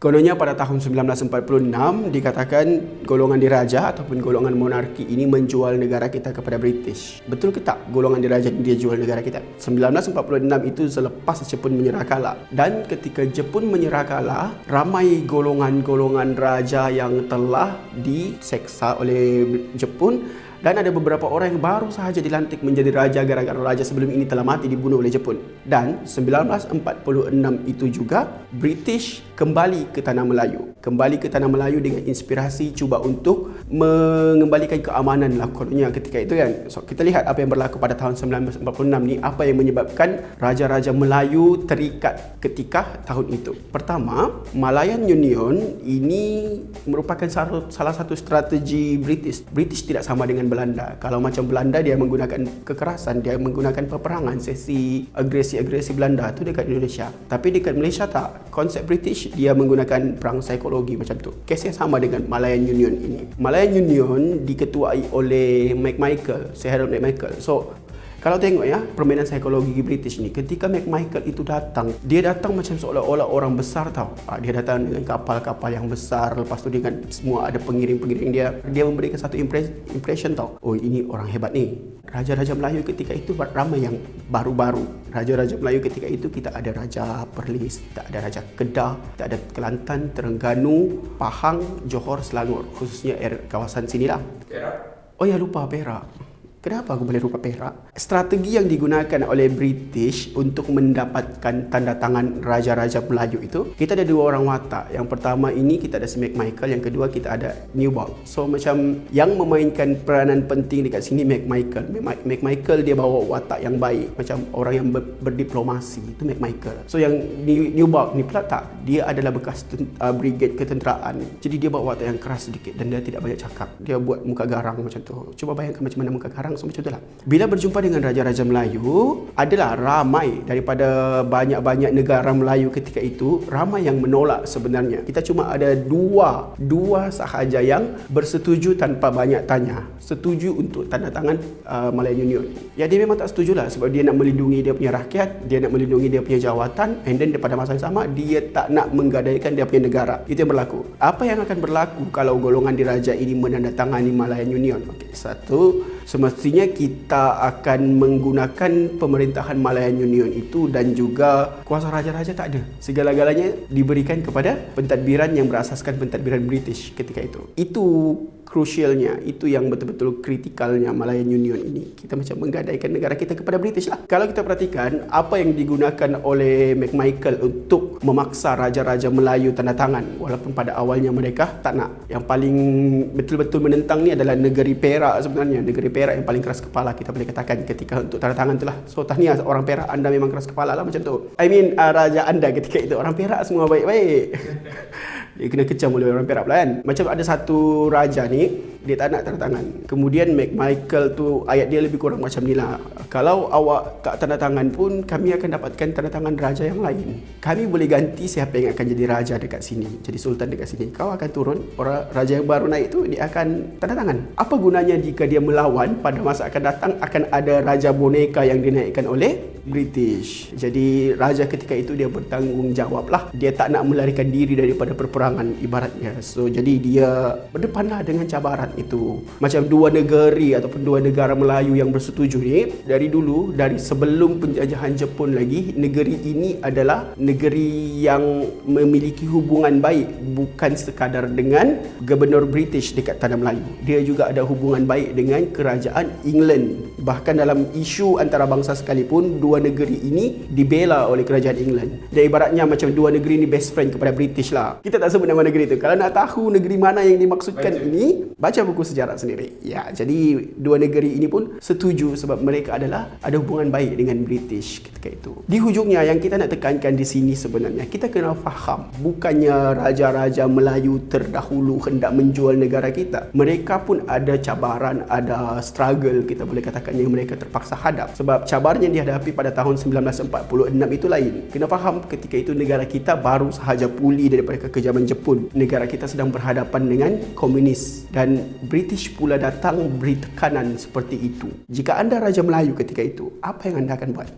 Kononnya pada tahun 1946 dikatakan golongan diraja ataupun golongan monarki ini menjual negara kita kepada British. Betul ke tak golongan diraja dia jual negara kita? 1946 itu selepas Jepun menyerah kalah. Dan ketika Jepun menyerah kalah, ramai golongan-golongan raja yang telah diseksa oleh Jepun. Dan ada beberapa orang yang baru sahaja dilantik menjadi raja gara-gara raja sebelum ini telah mati dibunuh oleh Jepun. Dan 1946 itu juga British kembali ke tanah Melayu. Kembali ke tanah Melayu dengan inspirasi cuba untuk mengembalikan keamanan lah kononnya ketika itu kan. So, kita lihat apa yang berlaku pada tahun 1946 ni, apa yang menyebabkan raja-raja Melayu terikat ketika tahun itu. Pertama, Malayan Union ini merupakan salah satu strategi British. British tidak sama dengan Belanda. Kalau macam Belanda dia menggunakan kekerasan, dia menggunakan peperangan, sesi agresi Belanda tu dekat Indonesia. Tapi dekat Malaysia tak. Konsep British dia menggunakan perang psikologi macam tu. Kes yang sama dengan Malayan Union ini. Malayan Union diketuai oleh McMichael, Sir Harold McMichael. So kalau tengok ya, permainan psikologi British ni, ketika McMichael itu datang, dia datang macam seolah-olah orang besar tau. Dia datang dengan kapal-kapal yang besar, lepas tu dengan semua ada pengiring-pengiring dia. Dia memberikan satu impression tau. Oh, ini orang hebat ni. Raja-raja Melayu ketika itu ramai yang baru-baru. Raja-raja Melayu ketika itu kita ada Raja Perlis, kita ada Raja Kedah, kita ada Kelantan, Terengganu, Pahang, Johor, Selangor. Khususnya kawasan sinilah. Perak? Oh ya, lupa Perak. Kenapa aku boleh lupa Perak? Strategi yang digunakan oleh British untuk mendapatkan tanda tangan raja-raja Melayu itu, kita ada dua orang watak. Yang pertama ini kita ada si McMichael, yang kedua kita ada Newbold. So macam yang memainkan peranan penting dekat sini McMichael. McMichael dia bawa watak yang baik, macam orang yang berdiplomasi, itu McMichael. So yang Newbold ni pula tak, dia adalah bekas brigade ketenteraan. Jadi dia bawa watak yang keras sedikit dan dia tidak banyak cakap. Dia buat muka garang macam tu. Cuba bayangkan macam mana muka garang. So, macam itulah. Bila berjumpa dengan raja-raja Melayu, adalah ramai daripada banyak-banyak negara Melayu ketika itu, ramai yang menolak sebenarnya. Kita cuma ada dua sahaja yang bersetuju tanpa banyak tanya. Setuju untuk tanda tangan Malayan Union. Ya, dia memang tak setuju lah sebab dia nak melindungi dia punya rakyat, dia nak melindungi dia punya jawatan, and then pada masa yang sama dia tak nak menggadaikan dia punya negara. Itu yang berlaku. Apa yang akan berlaku kalau golongan diraja ini menandatangani Malayan Union? Okey, satu, semestinya kita akan menggunakan pemerintahan Malayan Union itu dan juga kuasa raja-raja tak ada. Segala-galanya diberikan kepada pentadbiran yang berasaskan pentadbiran British ketika itu. Itu crucialnya, itu yang betul-betul kritikalnya Malayan Union ini. Kita macam menggadaikan negara kita kepada British lah. Kalau kita perhatikan apa yang digunakan oleh McMichael untuk memaksa raja-raja Melayu tanda tangan, walaupun pada awalnya mereka tak nak. Yang paling betul-betul menentang ni adalah negeri Perak sebenarnya. Negeri Perak yang paling keras kepala kita boleh katakan ketika untuk tanda tangan itulah. So tahniah orang Perak, anda memang keras kepala lah macam tu. Raja anda ketika itu. Orang Perak semua baik-baik. Dia kena kecam oleh orang Perak pula kan. Macam ada satu raja ni, dia tak nak tanda tangan. Kemudian McMichael tu, ayat dia lebih kurang macam ni lah. Kalau awak tak tanda tangan pun, kami akan dapatkan tanda tangan raja yang lain. Kami boleh ganti siapa yang akan jadi raja dekat sini, jadi sultan dekat sini. Kau akan turun, orang raja yang baru naik tu, dia akan tanda tangan. Apa gunanya jika dia melawan, pada masa akan datang akan ada raja boneka yang dinaikkan oleh British. Jadi raja ketika itu dia bertanggungjawab lah. Dia tak nak melarikan diri daripada perperangan ibaratnya. So jadi dia berdepanlah dengan cabaran itu. Macam dua negeri ataupun dua negara Melayu yang bersetuju ni, dari dulu, dari sebelum penjajahan Jepun lagi, negeri ini adalah negeri yang memiliki hubungan baik, bukan sekadar dengan gubernur British dekat tanah Melayu. Dia juga ada hubungan baik dengan kerajaan England. Bahkan dalam isu antarabangsa sekalipun, dua negeri ini dibela oleh kerajaan England. Dia ibaratnya macam dua negeri ni best friend kepada British lah. Kita tak sebut nama negeri itu. Kalau nak tahu negeri mana yang dimaksudkan ini, baca buku sejarah sendiri. Ya, jadi dua negeri ini pun setuju sebab mereka ada hubungan baik dengan British ketika itu. Di hujungnya yang kita nak tekankan di sini sebenarnya, kita kena faham, bukannya raja-raja Melayu terdahulu hendak menjual negara kita. Mereka pun ada cabaran, ada struggle kita boleh katakan yang mereka terpaksa hadap. Sebab cabaran yang dihadapi pada tahun 1946 itu lain. Kena faham ketika itu negara kita baru sahaja pulih daripada kekejaman Jepun. Negara kita sedang berhadapan dengan komunis dan British pula datang beri tekanan seperti itu. Jika anda Raja Melayu ketika itu, apa yang anda akan buat?